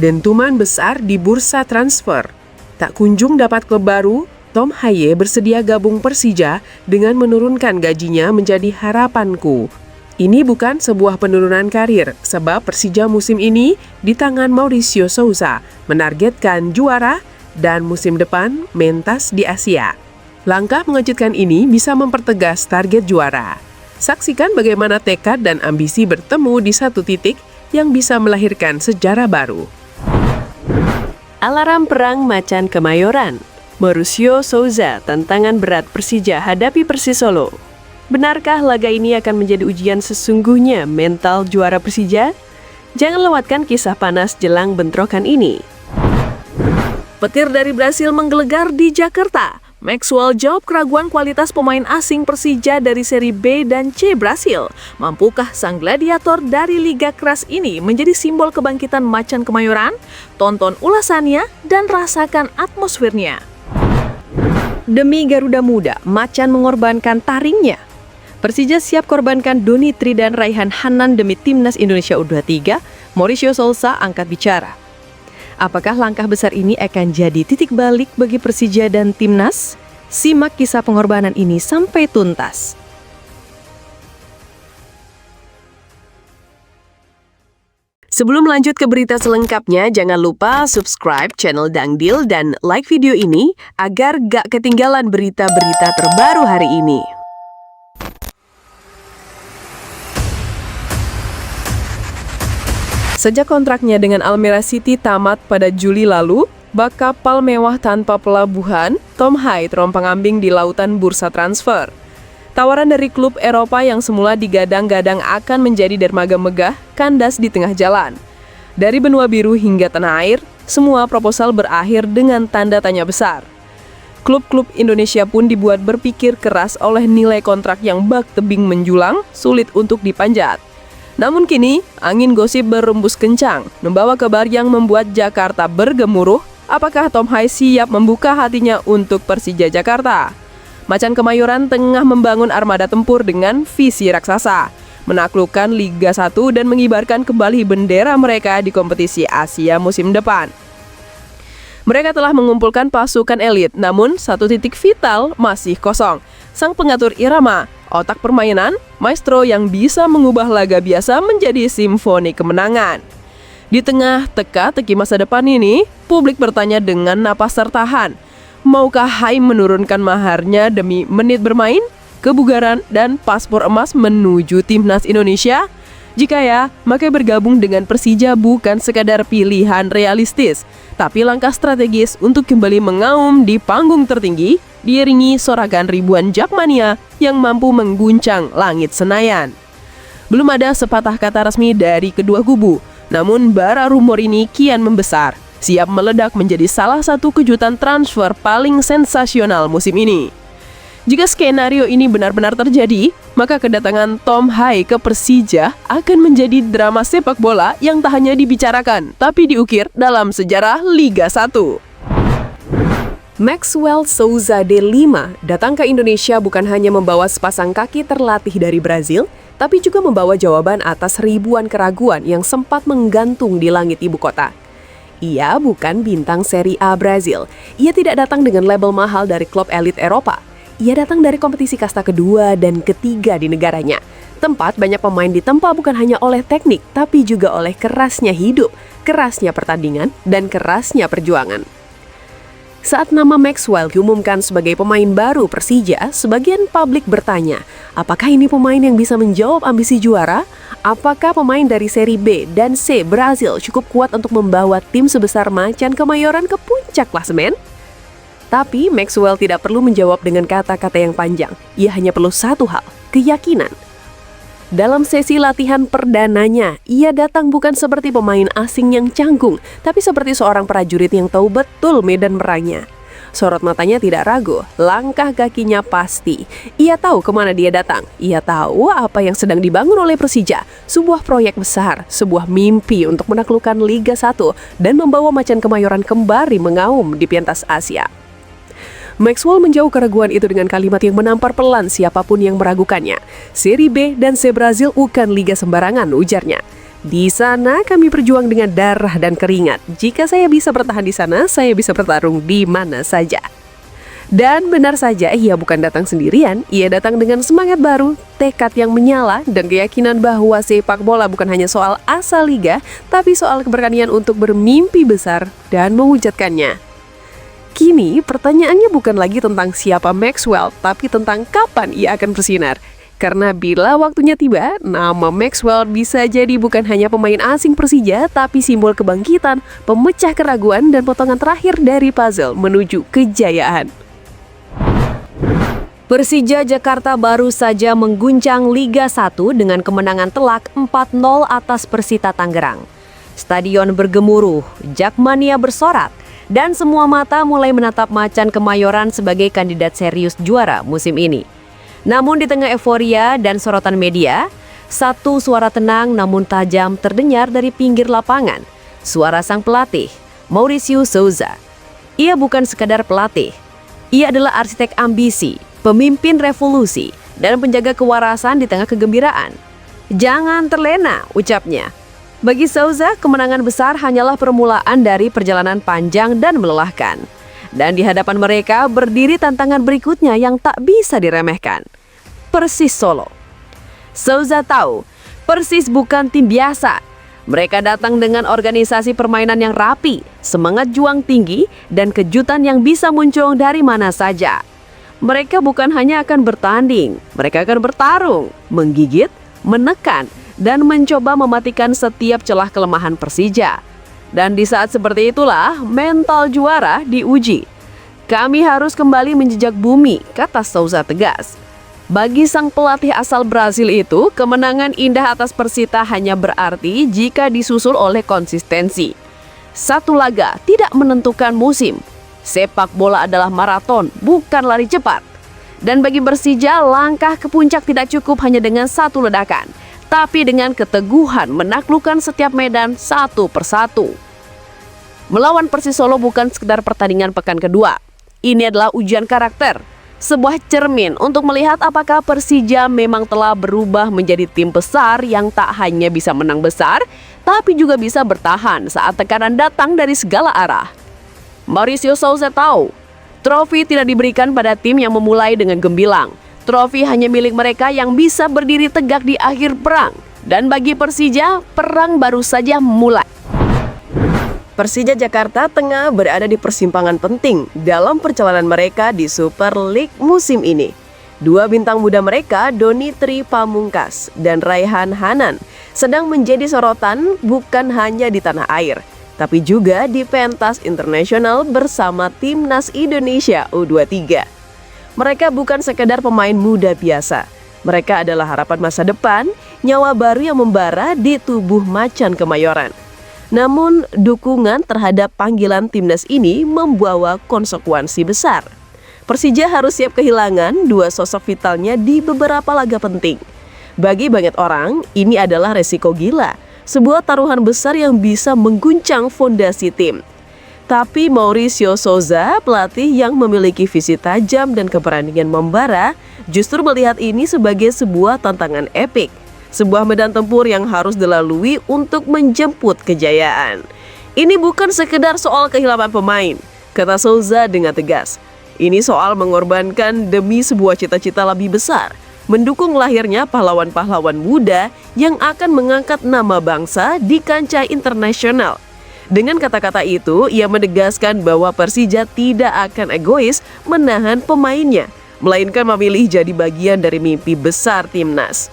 Dentuman besar di bursa transfer. Tak kunjung dapat klub baru, Tom Haye bersedia gabung Persija dengan menurunkan gajinya menjadi harapanku. Ini bukan sebuah penurunan karir, sebab Persija musim ini di tangan Mauricio Sousa menargetkan juara dan musim depan mentas di Asia. Langkah mengejutkan ini bisa mempertegas target juara. Saksikan bagaimana tekad dan ambisi bertemu di satu titik yang bisa melahirkan sejarah baru. Alarm perang macan Kemayoran. Mauricio Sousa, tantangan berat Persija hadapi Persis Solo. Benarkah laga ini akan menjadi ujian sesungguhnya mental juara Persija? Jangan lewatkan kisah panas jelang bentrokan ini. Petir dari Brasil menggelegar di Jakarta. Maxwell jawab keraguan kualitas pemain asing Persija dari seri B dan C Brasil. Mampukah sang gladiator dari liga keras ini menjadi simbol kebangkitan macan Kemayoran? Tonton ulasannya dan rasakan atmosfernya. Demi Garuda Muda, macan mengorbankan taringnya. Persija siap korbankan Doni Tri dan Raihan Hanan demi Timnas Indonesia U23. Mauricio Sousa angkat bicara. Apakah langkah besar ini akan jadi titik balik bagi Persija dan Timnas? Simak kisah pengorbanan ini sampai tuntas. Sebelum lanjut ke berita selengkapnya, jangan lupa subscribe channel Dangdil dan like video ini agar gak ketinggalan berita-berita terbaru hari ini. Sejak kontraknya dengan Almere City tamat pada Juli lalu, bak kapal mewah tanpa pelabuhan, Tom Haye terompang-ambing di lautan bursa transfer. Tawaran dari klub Eropa yang semula digadang-gadang akan menjadi dermaga megah, kandas di tengah jalan. Dari benua biru hingga tanah air, semua proposal berakhir dengan tanda tanya besar. Klub-klub Indonesia pun dibuat berpikir keras oleh nilai kontrak yang bak tebing menjulang, sulit untuk dipanjat. Namun kini, angin gosip berembus kencang, membawa kabar yang membuat Jakarta bergemuruh. Apakah Tom Haye siap membuka hatinya untuk Persija Jakarta? Macan Kemayoran tengah membangun armada tempur dengan visi raksasa, menaklukkan Liga 1 dan mengibarkan kembali bendera mereka di kompetisi Asia musim depan. Mereka telah mengumpulkan pasukan elit, namun satu titik vital masih kosong. Sang pengatur irama, otak permainan, maestro yang bisa mengubah laga biasa menjadi simfoni kemenangan. Di tengah teka-teki masa depan ini, publik bertanya dengan napas tertahan. Maukah Haye menurunkan maharnya demi menit bermain, kebugaran, dan paspor emas menuju Timnas Indonesia? Jika ya, maka bergabung dengan Persija bukan sekadar pilihan realistis, tapi langkah strategis untuk kembali mengaum di panggung tertinggi, diiringi sorakan ribuan jakmania yang mampu mengguncang langit Senayan. Belum ada sepatah kata resmi dari kedua kubu, namun bara rumor ini kian membesar, siap meledak menjadi salah satu kejutan transfer paling sensasional musim ini. Jika skenario ini benar-benar terjadi, maka kedatangan Tom Haye ke Persija akan menjadi drama sepak bola yang tak hanya dibicarakan, tapi diukir dalam sejarah Liga 1. Maxwell Sousa D5 datang ke Indonesia bukan hanya membawa sepasang kaki terlatih dari Brazil, tapi juga membawa jawaban atas ribuan keraguan yang sempat menggantung di langit ibu kota. Ia bukan bintang Serie A Brazil. Ia tidak datang dengan label mahal dari klub elit Eropa. Ia datang dari kompetisi kasta kedua dan ketiga di negaranya. Tempat banyak pemain ditempa bukan hanya oleh teknik, tapi juga oleh kerasnya hidup, kerasnya pertandingan, dan kerasnya perjuangan. Saat nama Maxwell diumumkan sebagai pemain baru Persija, sebagian publik bertanya, apakah ini pemain yang bisa menjawab ambisi juara? Apakah pemain dari seri B dan C Brasil cukup kuat untuk membawa tim sebesar Macan Kemayoran ke puncak klasemen? Tapi Maxwell tidak perlu menjawab dengan kata-kata yang panjang. Ia hanya perlu satu hal, keyakinan. Dalam sesi latihan perdananya, ia datang bukan seperti pemain asing yang canggung, tapi seperti seorang prajurit yang tahu betul medan perangnya. Sorot matanya tidak ragu, langkah kakinya pasti. Ia tahu kemana dia datang. Ia tahu apa yang sedang dibangun oleh Persija. Sebuah proyek besar, sebuah mimpi untuk menaklukkan Liga 1 dan membawa Macan Kemayoran kembali mengaum di pentas Asia. Maxwell menjauh keraguan itu dengan kalimat yang menampar pelan siapapun yang meragukannya. Seri B dan C Brasil bukan liga sembarangan, ujarnya. Di sana kami berjuang dengan darah dan keringat. Jika saya bisa bertahan di sana, saya bisa bertarung di mana saja. Dan benar saja, ia bukan datang sendirian, ia datang dengan semangat baru, tekad yang menyala, dan keyakinan bahwa sepak bola bukan hanya soal asal liga, tapi soal keberanian untuk bermimpi besar dan mewujudkannya. Kini, pertanyaannya bukan lagi tentang siapa Maxwell, tapi tentang kapan ia akan bersinar. Karena bila waktunya tiba, nama Maxwell bisa jadi bukan hanya pemain asing Persija, tapi simbol kebangkitan, pemecah keraguan, dan potongan terakhir dari puzzle menuju kejayaan. Persija Jakarta baru saja mengguncang Liga 1 dengan kemenangan telak 4-0 atas Persita Tangerang. Stadion bergemuruh, Jakmania bersorak, dan semua mata mulai menatap Macan Kemayoran sebagai kandidat serius juara musim ini. Namun di tengah euforia dan sorotan media, satu suara tenang namun tajam terdengar dari pinggir lapangan. Suara sang pelatih, Mauricio Souza. Ia bukan sekadar pelatih. Ia adalah arsitek ambisi, pemimpin revolusi, dan penjaga kewarasan di tengah kegembiraan. Jangan terlena, ucapnya. Bagi Souza, kemenangan besar hanyalah permulaan dari perjalanan panjang dan melelahkan. Dan di hadapan mereka berdiri tantangan berikutnya yang tak bisa diremehkan. Persis Solo. Souza tahu, Persis bukan tim biasa. Mereka datang dengan organisasi permainan yang rapi, semangat juang tinggi, dan kejutan yang bisa muncul dari mana saja. Mereka bukan hanya akan bertanding, mereka akan bertarung, menggigit, menekan, dan mencoba mematikan setiap celah kelemahan Persija. Dan di saat seperti itulah mental juara diuji. Kami harus kembali menjejak bumi, kata Souza tegas. Bagi sang pelatih asal Brasil itu, kemenangan indah atas Persita hanya berarti jika disusul oleh konsistensi. Satu laga tidak menentukan musim. Sepak bola adalah maraton, bukan lari cepat. Dan bagi Persija, langkah ke puncak tidak cukup hanya dengan satu ledakan, tapi dengan keteguhan menaklukkan setiap medan satu persatu. Melawan Persis Solo bukan sekedar pertandingan pekan kedua. Ini adalah ujian karakter, sebuah cermin untuk melihat apakah Persija memang telah berubah menjadi tim besar yang tak hanya bisa menang besar, tapi juga bisa bertahan saat tekanan datang dari segala arah. Mauricio Souza tahu, trofi tidak diberikan pada tim yang memulai dengan gemilang. Trofi hanya milik mereka yang bisa berdiri tegak di akhir perang. Dan bagi Persija, perang baru saja mulai. Persija Jakarta tengah berada di persimpangan penting dalam perjalanan mereka di Super League musim ini. Dua bintang muda mereka, Doni Tri Pamungkas dan Raihan Hanan, sedang menjadi sorotan bukan hanya di tanah air, tapi juga di pentas internasional bersama Timnas Indonesia U23. Mereka bukan sekedar pemain muda biasa. Mereka adalah harapan masa depan, nyawa baru yang membara di tubuh Macan Kemayoran. Namun, dukungan terhadap panggilan timnas ini membawa konsekuensi besar. Persija harus siap kehilangan dua sosok vitalnya di beberapa laga penting. Bagi banyak orang, ini adalah resiko gila, sebuah taruhan besar yang bisa mengguncang fondasi tim. Tapi Mauricio Souza, pelatih yang memiliki visi tajam dan keberanian membara, justru melihat ini sebagai sebuah tantangan epik. Sebuah medan tempur yang harus dilalui untuk menjemput kejayaan. Ini bukan sekedar soal kehilangan pemain, kata Souza dengan tegas. Ini soal mengorbankan demi sebuah cita-cita lebih besar, mendukung lahirnya pahlawan-pahlawan muda yang akan mengangkat nama bangsa di kancah internasional. Dengan kata-kata itu, ia menegaskan bahwa Persija tidak akan egois menahan pemainnya, melainkan memilih jadi bagian dari mimpi besar timnas.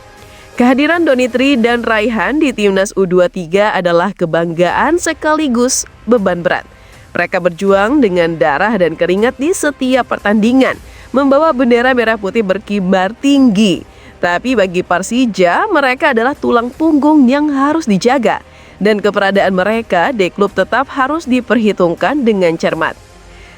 Kehadiran Doni Tri dan Raihan di Timnas U23 adalah kebanggaan sekaligus beban berat. Mereka berjuang dengan darah dan keringat di setiap pertandingan, membawa bendera merah putih berkibar tinggi. Tapi bagi Persija, mereka adalah tulang punggung yang harus dijaga. Dan keberadaan mereka di klub tetap harus diperhitungkan dengan cermat.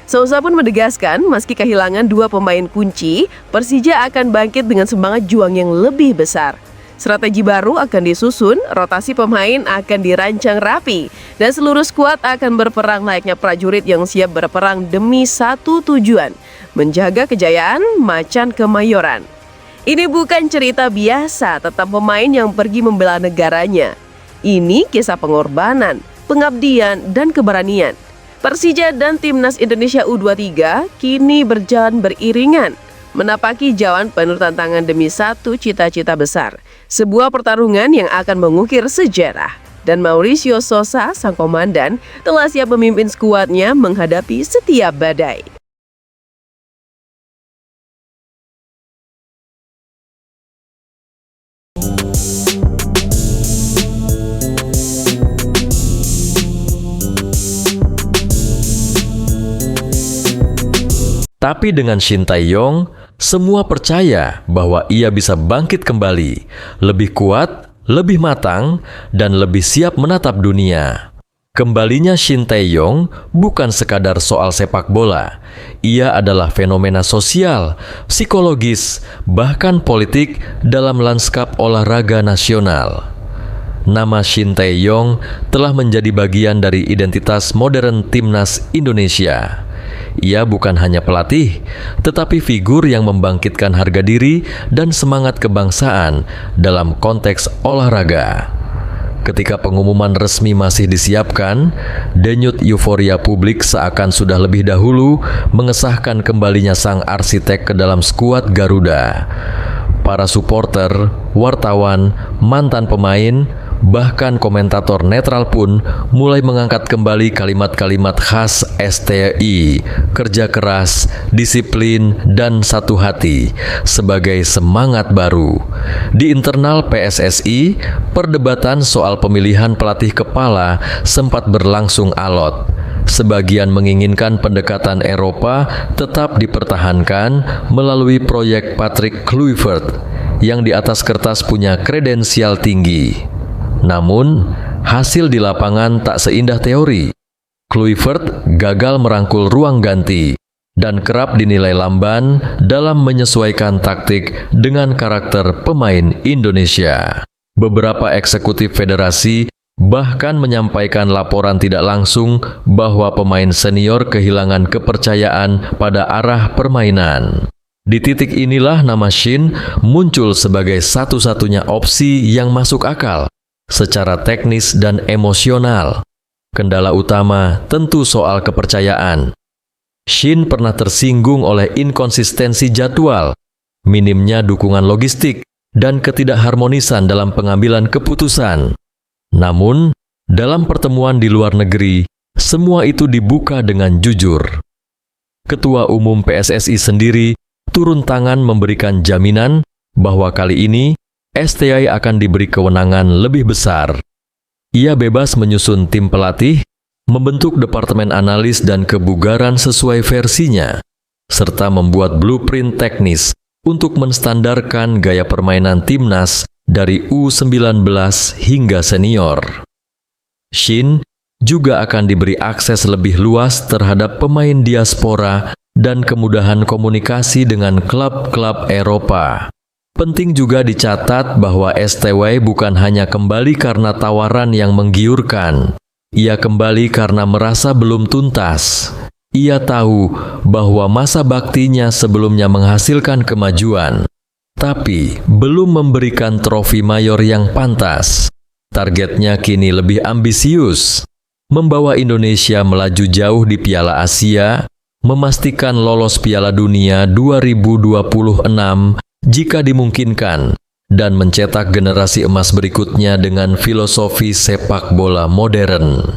Souza pun menegaskan, meski kehilangan dua pemain kunci, Persija akan bangkit dengan semangat juang yang lebih besar. Strategi baru akan disusun, rotasi pemain akan dirancang rapi, dan seluruh skuad akan berperang layaknya prajurit yang siap berperang demi satu tujuan, menjaga kejayaan Macan Kemayoran. Ini bukan cerita biasa tentang pemain yang pergi membela negaranya. Ini kisah pengorbanan, pengabdian, dan keberanian. Persija dan Timnas Indonesia U23 kini berjalan beriringan, menapaki jalan penuh tantangan demi satu cita-cita besar. Sebuah pertarungan yang akan mengukir sejarah. Dan Mauricio Sosa, sang komandan, telah siap memimpin skuadnya menghadapi setiap badai. Tapi dengan Shin Tae-yong, semua percaya bahwa ia bisa bangkit kembali, lebih kuat, lebih matang, dan lebih siap menatap dunia. Kembalinya Shin Tae-yong bukan sekadar soal sepak bola. Ia adalah fenomena sosial, psikologis, bahkan politik dalam lanskap olahraga nasional. Nama Shin Tae-yong telah menjadi bagian dari identitas modern Timnas Indonesia. Ia bukan hanya pelatih, tetapi figur yang membangkitkan harga diri dan semangat kebangsaan dalam konteks olahraga. Ketika pengumuman resmi masih disiapkan, denyut euforia publik seakan sudah lebih dahulu mengesahkan kembalinya sang arsitek ke dalam skuad Garuda. Para supporter, wartawan, mantan pemain, bahkan komentator netral pun mulai mengangkat kembali kalimat-kalimat khas STI, kerja keras, disiplin, dan satu hati sebagai semangat baru. Di internal PSSI, perdebatan soal pemilihan pelatih kepala sempat berlangsung alot. Sebagian menginginkan pendekatan Eropa tetap dipertahankan melalui proyek Patrick Kluivert yang di atas kertas punya kredensial tinggi. Namun, hasil di lapangan tak seindah teori. Kluivert gagal merangkul ruang ganti dan kerap dinilai lamban dalam menyesuaikan taktik dengan karakter pemain Indonesia. Beberapa eksekutif federasi bahkan menyampaikan laporan tidak langsung bahwa pemain senior kehilangan kepercayaan pada arah permainan. Di titik inilah nama Shin muncul sebagai satu-satunya opsi yang masuk akal secara teknis dan emosional. Kendala utama tentu soal kepercayaan. Shin pernah tersinggung oleh inkonsistensi jadwal, minimnya dukungan logistik, dan ketidakharmonisan dalam pengambilan keputusan. Namun, dalam pertemuan di luar negeri, semua itu dibuka dengan jujur. Ketua Umum PSSI sendiri turun tangan memberikan jaminan bahwa kali ini STI akan diberi kewenangan lebih besar. Ia bebas menyusun tim pelatih, membentuk departemen analis dan kebugaran sesuai versinya, serta membuat blueprint teknis untuk menstandarkan gaya permainan timnas dari U19 hingga senior. Shin juga akan diberi akses lebih luas terhadap pemain diaspora dan kemudahan komunikasi dengan klub-klub Eropa. Penting juga dicatat bahwa STY bukan hanya kembali karena tawaran yang menggiurkan. Ia kembali karena merasa belum tuntas. Ia tahu bahwa masa baktinya sebelumnya menghasilkan kemajuan, tapi belum memberikan trofi mayor yang pantas. Targetnya kini lebih ambisius, membawa Indonesia melaju jauh di Piala Asia, memastikan lolos Piala Dunia 2026 jika dimungkinkan, dan mencetak generasi emas berikutnya dengan filosofi sepak bola modern.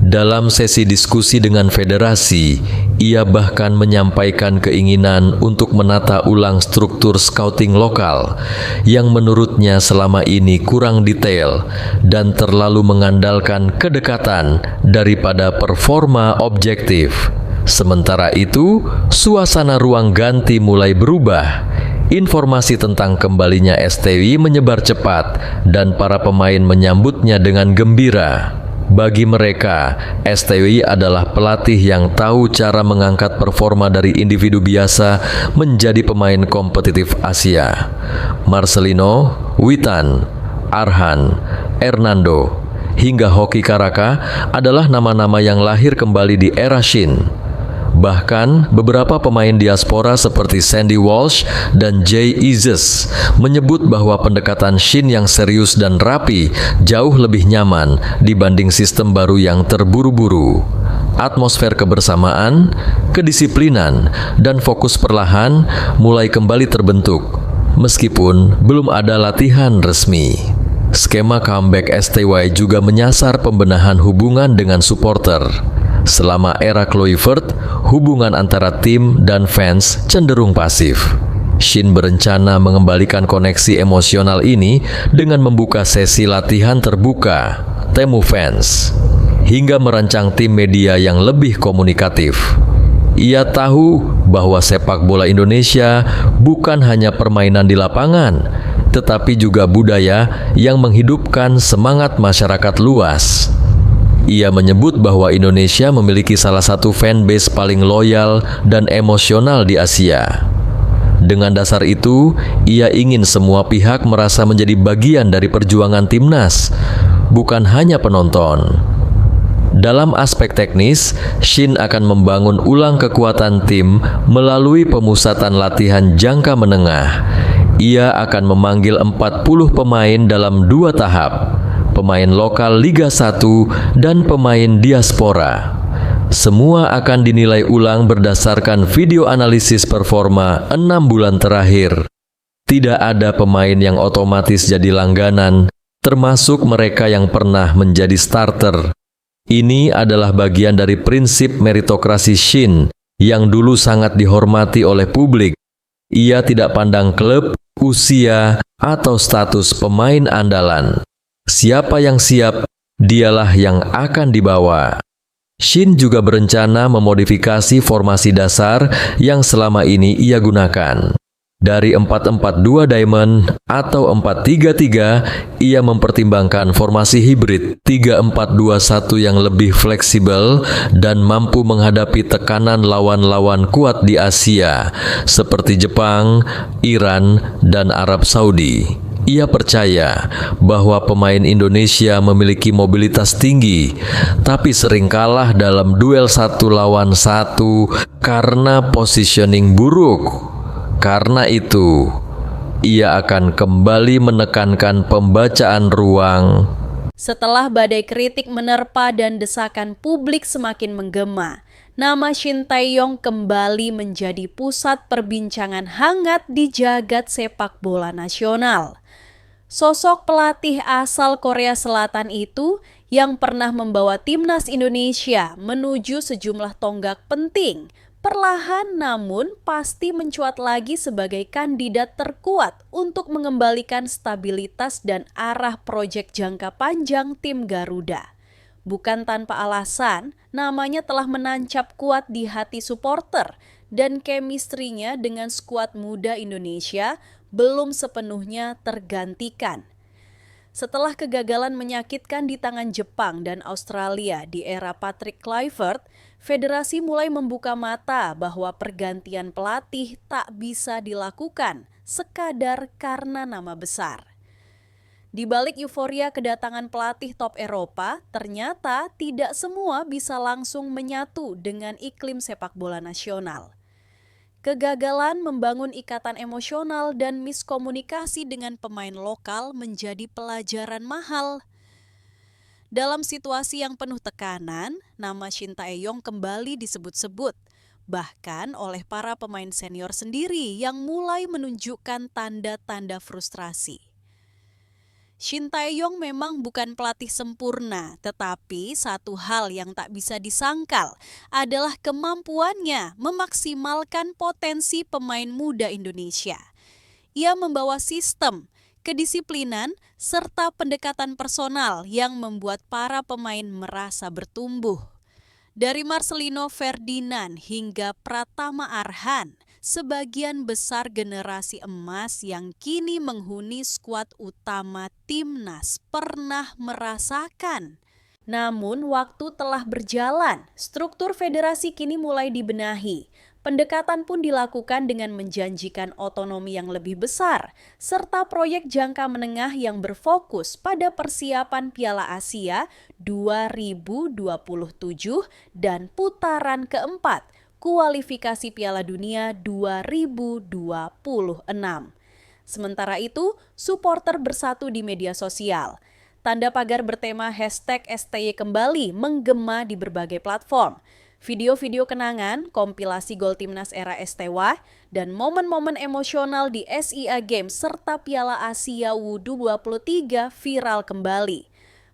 Dalam sesi diskusi dengan federasi, ia bahkan menyampaikan keinginan untuk menata ulang struktur scouting lokal yang menurutnya selama ini kurang detail dan terlalu mengandalkan kedekatan daripada performa objektif. Sementara itu, suasana ruang ganti mulai berubah. Informasi tentang kembalinya STI menyebar cepat dan para pemain menyambutnya dengan gembira. Bagi mereka, STI adalah pelatih yang tahu cara mengangkat performa dari individu biasa menjadi pemain kompetitif Asia. Marcelino, Witan, Arhan, Hernando, hingga Hoki Caraka adalah nama-nama yang lahir kembali di era Shin. Bahkan, beberapa pemain diaspora seperti Sandy Walsh dan Jay Ises menyebut bahwa pendekatan Shin yang serius dan rapi jauh lebih nyaman dibanding sistem baru yang terburu-buru. Atmosfer kebersamaan, kedisiplinan, dan fokus perlahan mulai kembali terbentuk, meskipun belum ada latihan resmi. Skema comeback STY juga menyasar pembenahan hubungan dengan supporter. Selama era Kluivert, hubungan antara tim dan fans cenderung pasif. Shin berencana mengembalikan koneksi emosional ini dengan membuka sesi latihan terbuka, Temu Fans, hingga merancang tim media yang lebih komunikatif. Ia tahu bahwa sepak bola Indonesia bukan hanya permainan di lapangan, tetapi juga budaya yang menghidupkan semangat masyarakat luas. Ia menyebut bahwa Indonesia memiliki salah satu fanbase paling loyal dan emosional di Asia. Dengan dasar itu, ia ingin semua pihak merasa menjadi bagian dari perjuangan timnas, bukan hanya penonton. Dalam aspek teknis, Shin akan membangun ulang kekuatan tim melalui pemusatan latihan jangka menengah. Ia akan memanggil 40 pemain dalam 2 tahap, pemain lokal Liga 1 dan pemain diaspora. Semua akan dinilai ulang berdasarkan video analisis performa 6 bulan terakhir. Tidak ada pemain yang otomatis jadi langganan, termasuk mereka yang pernah menjadi starter. Ini adalah bagian dari prinsip meritokrasi Shin yang dulu sangat dihormati oleh publik. Ia tidak pandang klub, usia, atau status pemain andalan. Siapa yang siap, dialah yang akan dibawa. Shin juga berencana memodifikasi formasi dasar yang selama ini ia gunakan. Dari 4-4-2 diamond atau 4-3-3, ia mempertimbangkan formasi hibrid 3-4-2-1 yang lebih fleksibel dan mampu menghadapi tekanan lawan-lawan kuat di Asia, seperti Jepang, Iran, dan Arab Saudi. Ia percaya bahwa pemain Indonesia memiliki mobilitas tinggi, tapi sering kalah dalam duel 1 lawan 1 karena positioning buruk. Karena itu, ia akan kembali menekankan pembacaan ruang. Setelah badai kritik menerpa dan desakan publik semakin menggema, nama Shin Tae-yong kembali menjadi pusat perbincangan hangat di jagat sepak bola nasional. Sosok pelatih asal Korea Selatan itu yang pernah membawa timnas Indonesia menuju sejumlah tonggak penting, perlahan namun pasti mencuat lagi sebagai kandidat terkuat untuk mengembalikan stabilitas dan arah proyek jangka panjang tim Garuda. Bukan tanpa alasan, namanya telah menancap kuat di hati supporter dan chemistry-nya dengan skuad muda Indonesia belum sepenuhnya tergantikan. Setelah kegagalan menyakitkan di tangan Jepang dan Australia di era Patrick Kluivert, federasi mulai membuka mata bahwa pergantian pelatih tak bisa dilakukan sekadar karena nama besar. Di balik euforia kedatangan pelatih top Eropa, ternyata tidak semua bisa langsung menyatu dengan iklim sepak bola nasional. Kegagalan membangun ikatan emosional dan miskomunikasi dengan pemain lokal menjadi pelajaran mahal. Dalam situasi yang penuh tekanan, nama Shin Tae-yong kembali disebut-sebut, bahkan oleh para pemain senior sendiri yang mulai menunjukkan tanda-tanda frustrasi. Shin Tae-yong memang bukan pelatih sempurna, tetapi satu hal yang tak bisa disangkal adalah kemampuannya memaksimalkan potensi pemain muda Indonesia. Ia membawa sistem, kedisiplinan, serta pendekatan personal yang membuat para pemain merasa bertumbuh. Dari Marcelino Ferdinand hingga Pratama Arhan, sebagian besar generasi emas yang kini menghuni skuad utama timnas pernah merasakan. Namun waktu telah berjalan, struktur federasi kini mulai dibenahi. Pendekatan pun dilakukan dengan menjanjikan otonomi yang lebih besar, serta proyek jangka menengah yang berfokus pada persiapan Piala Asia 2027 dan putaran keempat, kualifikasi Piala Dunia 2026. Sementara itu, supporter bersatu di media sosial. Tanda pagar bertema #STY kembali menggema di berbagai platform. Video-video kenangan, kompilasi gol timnas era STY, dan momen-momen emosional di SIA Games serta Piala Asia U23 viral kembali.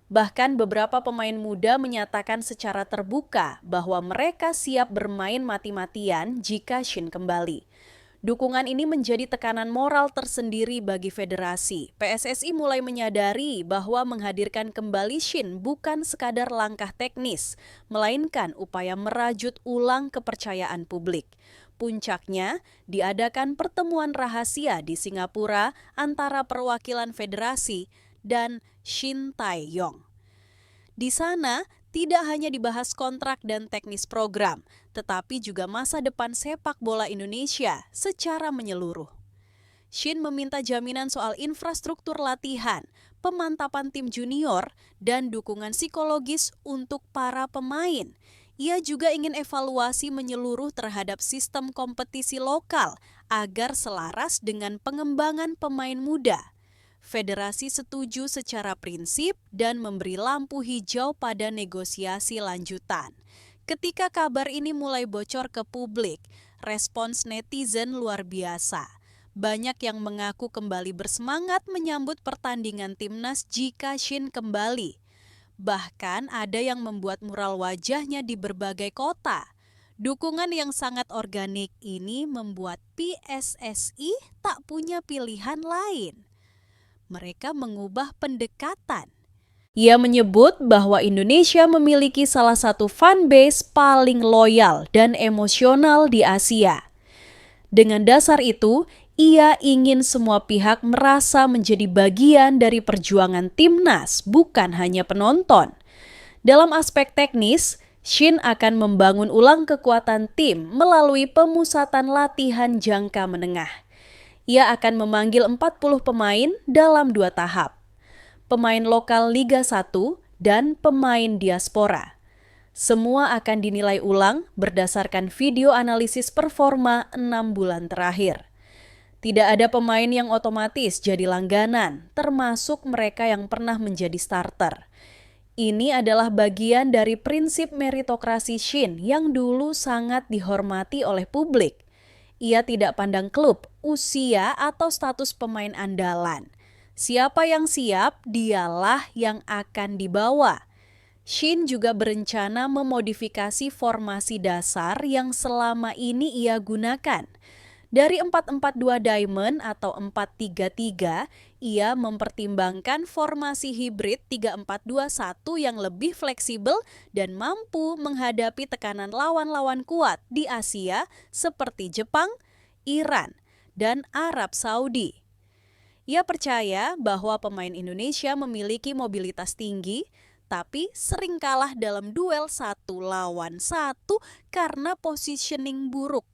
Bahkan beberapa pemain muda menyatakan secara terbuka bahwa mereka siap bermain mati-matian jika Shin kembali. Dukungan ini menjadi tekanan moral tersendiri bagi federasi. PSSI mulai menyadari bahwa menghadirkan kembali Shin bukan sekadar langkah teknis, melainkan upaya merajut ulang kepercayaan publik. Puncaknya, diadakan pertemuan rahasia di Singapura antara perwakilan federasi dan Shin Tae-yong. Di sana, tidak hanya dibahas kontrak dan teknis program, tetapi juga masa depan sepak bola Indonesia secara menyeluruh. Shin meminta jaminan soal infrastruktur latihan, pemantapan tim junior, dan dukungan psikologis untuk para pemain. Ia juga ingin evaluasi menyeluruh terhadap sistem kompetisi lokal agar selaras dengan pengembangan pemain muda. Federasi setuju secara prinsip dan memberi lampu hijau pada negosiasi lanjutan. Ketika kabar ini mulai bocor ke publik, respons netizen luar biasa. Banyak yang mengaku kembali bersemangat menyambut pertandingan timnas jika Shin kembali. Bahkan ada yang membuat mural wajahnya di berbagai kota. Dukungan yang sangat organik ini membuat PSSI tak punya pilihan lain. Mereka mengubah pendekatan. Ia menyebut bahwa Indonesia memiliki salah satu fanbase paling loyal dan emosional di Asia. Dengan dasar itu, ia ingin semua pihak merasa menjadi bagian dari perjuangan timnas, bukan hanya penonton. Dalam aspek teknis, Shin akan membangun ulang kekuatan tim melalui pemusatan latihan jangka menengah. Ia akan memanggil 40 pemain dalam 2 tahap. Pemain lokal Liga 1 dan pemain diaspora. Semua akan dinilai ulang berdasarkan video analisis performa 6 bulan terakhir. Tidak ada pemain yang otomatis jadi langganan, termasuk mereka yang pernah menjadi starter. Ini adalah bagian dari prinsip meritokrasi Shin yang dulu sangat dihormati oleh publik. Ia tidak pandang klub, usia, atau status pemain andalan. Siapa yang siap, dialah yang akan dibawa. Shin juga berencana memodifikasi formasi dasar yang selama ini ia gunakan. Dari 4-4-2 Diamond atau 4-3-3, ia mempertimbangkan formasi hibrid 3-4-2-1 yang lebih fleksibel dan mampu menghadapi tekanan lawan-lawan kuat di Asia seperti Jepang, Iran, dan Arab Saudi. Ia percaya bahwa pemain Indonesia memiliki mobilitas tinggi, tapi sering kalah dalam duel 1 lawan 1 karena positioning buruk.